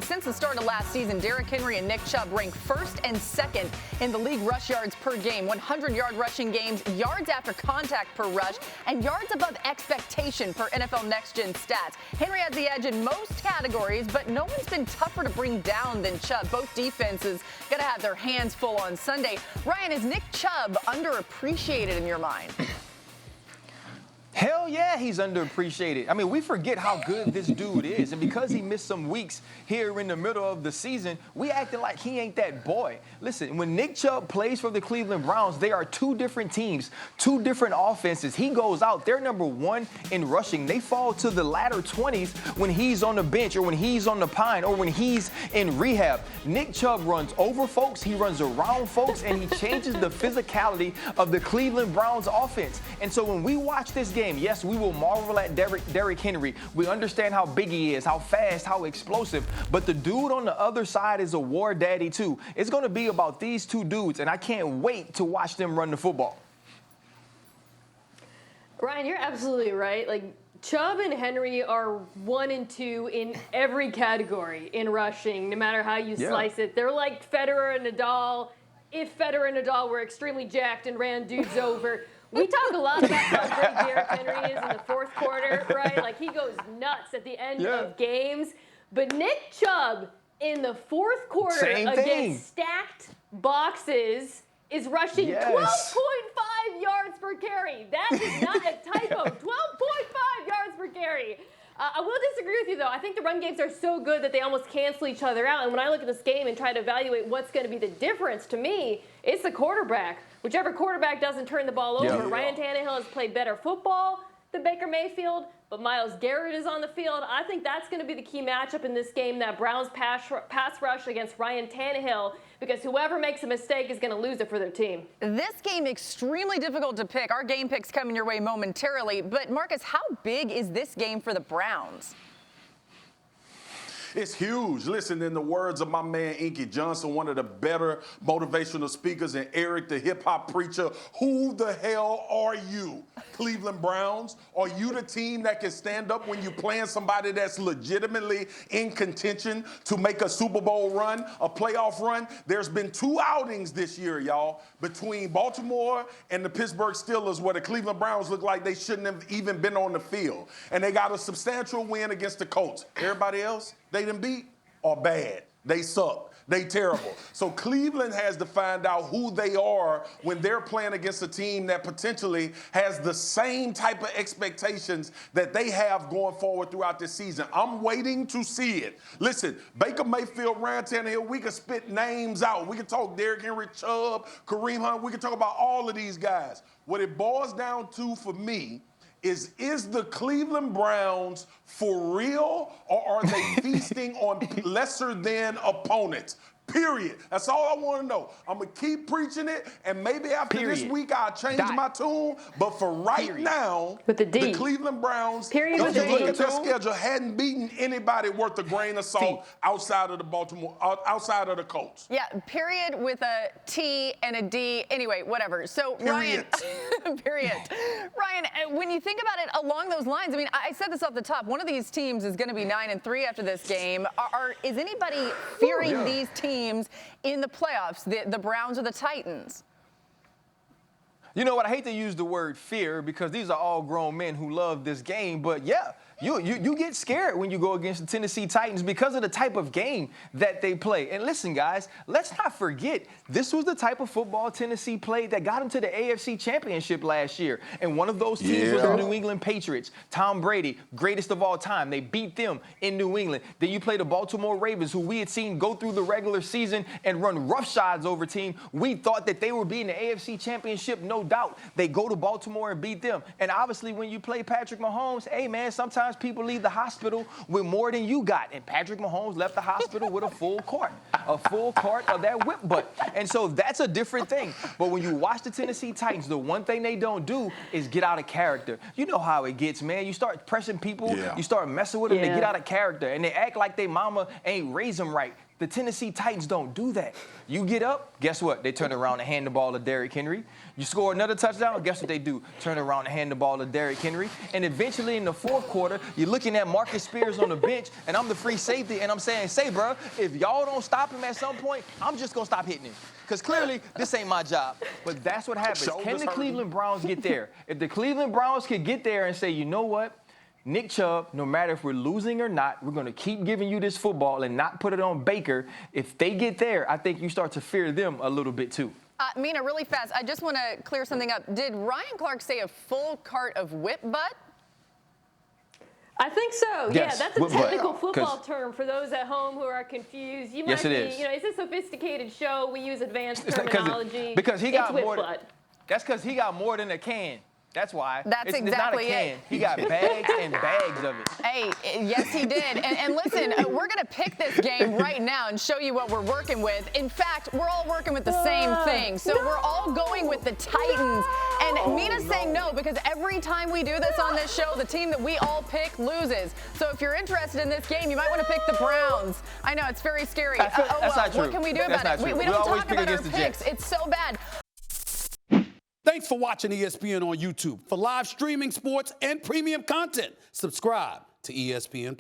Since the start of last season, Derrick Henry and Nick Chubb rank first and second in the league rush yards per game, 100-yard rushing games, yards after contact per rush, and yards above expectation per NFL Next Gen stats. Henry has the edge in most categories, but no one's been tougher to bring down than Chubb. Both defenses got to have their hands full on Sunday. Ryan, is Nick Chubb underappreciated in your mind? Hell yeah, he's underappreciated. I mean, we forget how good this dude is. And because he missed some weeks here in the middle of the season, we acting like he ain't that boy. Listen, when Nick Chubb plays for the Cleveland Browns, they are two different teams, two different offenses. He goes out, they're number one in rushing. They fall to the latter 20s when he's on the bench or when he's on the pine or when he's in rehab. Nick Chubb runs over folks, he runs around folks, and he changes the physicality of the Cleveland Browns offense. And so when we watch this game, yes, we will marvel at Derrick Henry. We understand how big he is, how fast, how explosive. But the dude on the other side is a war daddy, too. It's going to be about these two dudes, and I can't wait to watch them run the football. Ryan, you're absolutely right. Like, Chubb and Henry are 1 and 2 in every category in rushing, no matter how you slice it. They're like Federer and Nadal, if Federer and Nadal were extremely jacked and ran dudes over. We talk a lot about how great Derrick Henry is in the fourth quarter, right? Like, he goes nuts at the end of games. But Nick Chubb in the fourth quarter against stacked boxes is rushing 12.5 yards per carry. That is not a typo. 12.5 yards per carry. I will disagree with you, though. I think the run games are so good that they almost cancel each other out. And when I look at this game and try to evaluate what's going to be the difference, to me, it's the quarterback. Whichever quarterback doesn't turn the ball over. Ryan Tannehill has played better football than Baker Mayfield, but Myles Garrett is on the field. I think that's going to be the key matchup in this game, that Browns pass rush against Ryan Tannehill, because whoever makes a mistake is going to lose it for their team. This game extremely difficult to pick. Our game picks coming your way momentarily. But, Marcus, how big is this game for the Browns? It's huge. Listen, in the words of my man Inky Johnson, one of the better motivational speakers, and Eric, the hip-hop preacher, who the hell are you, Cleveland Browns? Are you the team that can stand up when you're playing somebody that's legitimately in contention to make a Super Bowl run, a playoff run? There's been 2 outings this year, y'all, between Baltimore and the Pittsburgh Steelers where the Cleveland Browns look like they shouldn't have even been on the field. And they got a substantial win against the Colts. Everybody else they done beat are bad. They suck. They terrible. So Cleveland has to find out who they are when they're playing against a team that potentially has the same type of expectations that they have going forward throughout this season. I'm waiting to see it. Listen, Baker Mayfield, Ryan Tannehill, we can spit names out. We can talk Derrick Henry, Chubb, Kareem Hunt. We can talk about all of these guys. What it boils down to for me is the Cleveland Browns for real, or are they feasting on lesser than opponents? Period. That's all I want to know. I'm going to keep preaching it, and maybe after this week I'll change my tune. But for right now, with the Cleveland Browns, period, if you look at their schedule, hadn't beaten anybody worth a grain of salt outside of the outside of the Colts. Yeah, period with a T and a D. Anyway, whatever. So, period. Ryan, period. Ryan, when you think about it along those lines, I mean, I said this off the top. One of these teams is going to be 9-3 after this game. Is anybody fearing these teams in the playoffs, the Browns or the Titans? You know what? I hate to use the word fear because these are all grown men who love this game, but yeah. You get scared when you go against the Tennessee Titans because of the type of game that they play. And listen, guys, let's not forget, this was the type of football Tennessee played that got them to the AFC Championship last year. And one of those teams was the New England Patriots. Tom Brady, greatest of all time. They beat them in New England. Then you play the Baltimore Ravens, who we had seen go through the regular season and run roughshods over team. We thought that they would be in the AFC Championship, no doubt. They go to Baltimore and beat them. And obviously, when you play Patrick Mahomes, hey, man, sometimes people leave the hospital with more than you got. And Patrick Mahomes left the hospital with a full court. a full cart of that whip butt. And so that's a different thing. But when you watch the Tennessee Titans, the one thing they don't do is get out of character. You know how it gets, man. You start pressing people, you start messing with them, they get out of character, and they act like their mama ain't raised them right. The Tennessee Titans don't do that. You get up, guess what? They turn around and hand the ball to Derrick Henry. You score another touchdown, guess what they do? Turn around and hand the ball to Derrick Henry. And eventually in the fourth quarter, you're looking at Marcus Spears on the bench, and I'm the free safety, and I'm saying, bro, if y'all don't stop him at some point, I'm just going to stop hitting him. Because clearly, this ain't my job. But that's what happens. Can the Cleveland Browns get there? If the Cleveland Browns could get there and say, you know what? Nick Chubb, no matter if we're losing or not, we're going to keep giving you this football and not put it on Baker. If they get there, I think you start to fear them a little bit too. Mina, really fast, I just want to clear something up. Did Ryan Clark say a full cart of whip butt? I think so. Yes, yeah, that's a technical football term for those at home who are confused. You might be, it's a sophisticated show. We use advanced terminology. Because he got more. Butt. That's because he got more than a can. That's why. That's exactly it's not a can. it. He got bags and bags of it. Hey, yes, he did. And listen, we're going to pick this game right now and show you what we're working with. In fact, we're all working with the same thing. So we're all going with the Titans. And Mina's saying no because every time we do this on this show, the team that we all pick loses. So if you're interested in this game, you might want to pick the Browns. I know, it's very scary. That's not true. What can we do about it? We don't talk about our picks. It's so bad. Thanks for watching ESPN on YouTube. For live streaming, sports, and premium content, subscribe to ESPN+.